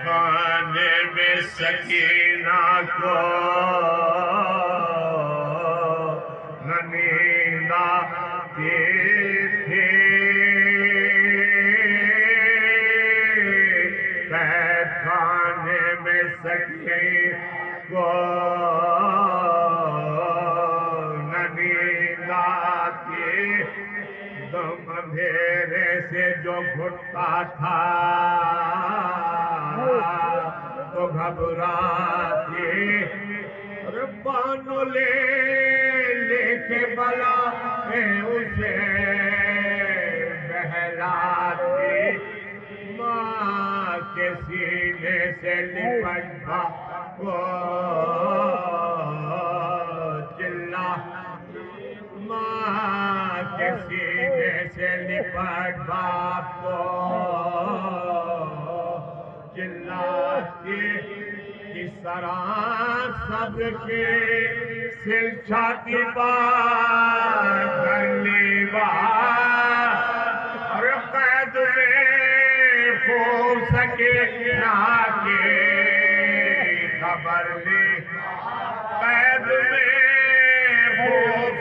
خانے میں سکینہ کو نہ نیند آتی تھی، قید خانے میں سکینہ کو نہ نیند آتی، دم اندھیرے سے جو گھٹتا تھا تو گھبراتی، ربانو لے کے بلا اسے بہلاتی، ماں کے سینے سے لپٹ کو چلا، ماں کے سینے سے لپٹ باپ کو چلاتی، اس طرح صبر کے سل چھاتی پار کرلی بار، اور قید میں ہو سکے نہ کے خبر لی، قید میں ہو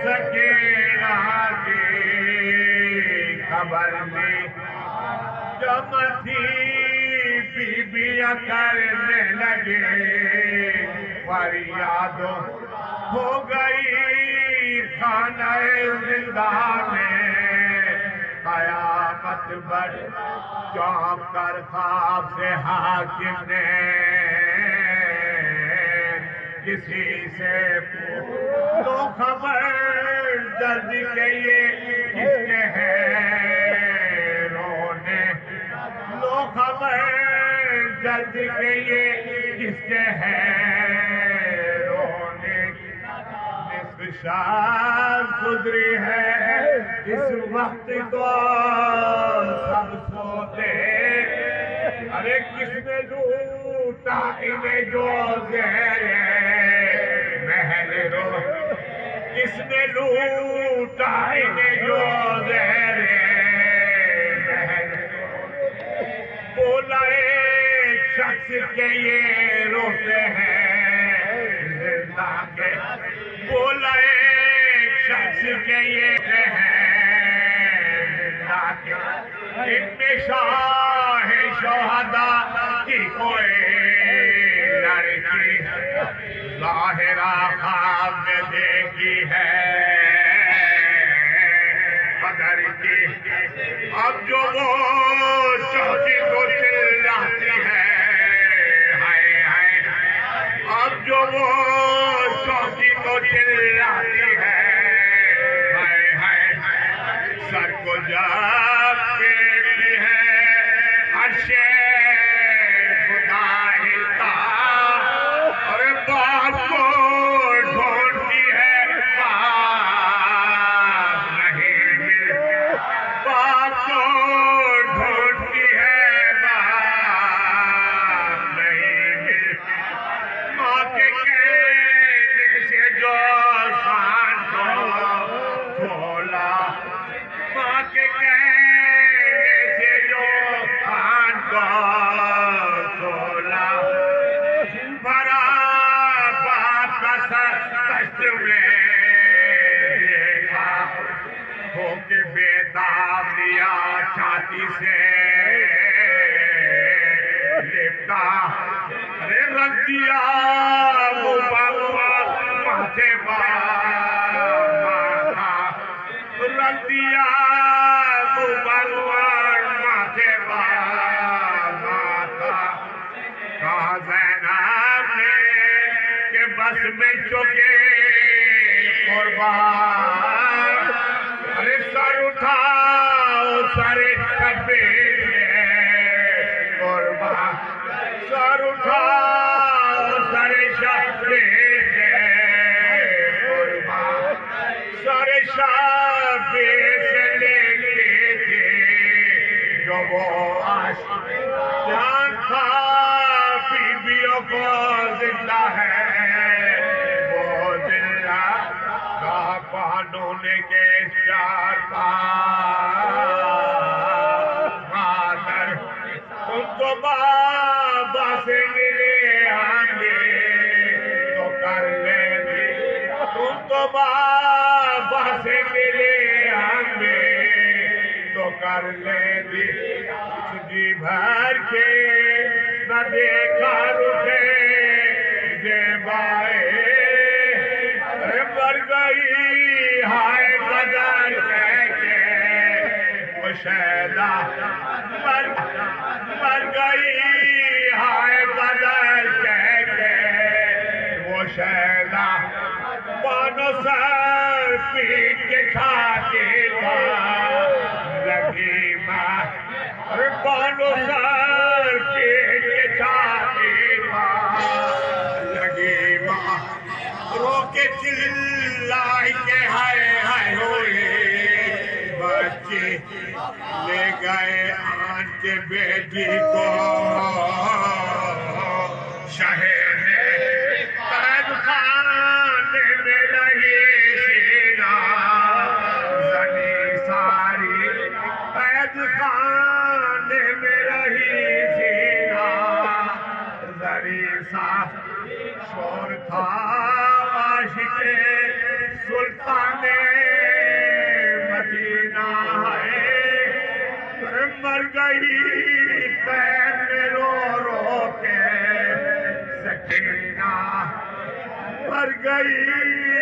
سکے نہ کی خبر لی، جب تھی بیویاں کرنے لگے فریاد، ہو گئی خانہ زندہ میں قیامت بڑھ، چونک کر خواب سے حاکم نے کسی سے تو خبر درد کے یہ کس کے ہے رونے، لو خبر درد کے یہ کس کے ہے رونے، نصف شب گزری ہے اس وقت کو سب سوتے، ارے کس نے لوٹا انہیں جو زہر محل رو، کس نے لوٹا انہیں جو زہر محل، بولا ایک شخص کے یہ روتے ہیں زندہ کے، بولا ایک شخص کے یہ ہیں زندہ کے، ان میں شاہ شہداء کی کوئی لڑکی ظاہرہ خواب میں دیکھی ہے بدر کی، اب جو وہ چوکی کو چلاتی ہے، ہائے ہائے، اب جو وہ چوکی کو چلاتی ہے، ہائے ہائے، سر کو جب دیکھتی ہے عرش خدا ہلتا، اور باپ کو ڈھونڈتی ہے باپ نہیں ملتا، باپ کو ڈھونڈتی ہے باپ نہیں ملتا، ماں کے کہنے سے جو سان کو کھولا، ماں کے کہنے سے جو سان کو کھولا، بھرا باپ کا سر کشت میں دیکھا، ہو کے بیداب لیا چھاتی سے لپٹا، ارے رکھ دیا وہ باپا ماتھے ماتھا، رکھ دیا وہ بھگوان ماتھے ماتھا، کہا زینب نے کہ بس میں چکے قربان، ارے سر اٹھاؤ سر شبیر قربان، سر اٹھاؤ سر شبیر قربان، سر شبیر سے لے کے تھے جو وہ عاشق جان تھا بیویوں کو زندہ ہے وہ زندہ، کہا قانون کے چار پار مادر تم کو بابا بابا سے ملے ہمیں تو کر لے دی بھر کے نہ دیکھا رکے زیبائے مر گئی ہائے قدر کہہ کے وہ شیدا مر گئی ہائے قدر کہہ کے وہ شیدا بانو سر پیٹ کے کھاتے تھا لگی ماں بانو سر پیٹ کے کھاتے تھا لگی ماں رو کے چلائی کے ہائے ہائے ہوئے بچے لے گئے آن کے بیٹی کو شہر قید خانے میں رہی سینا زنی ساری قید خانے میں رہی سینا زنی سا شور تھا عاشق سلطان مدینہ ہے مر گئی قید میں رو رو کے سکینہ مر گئی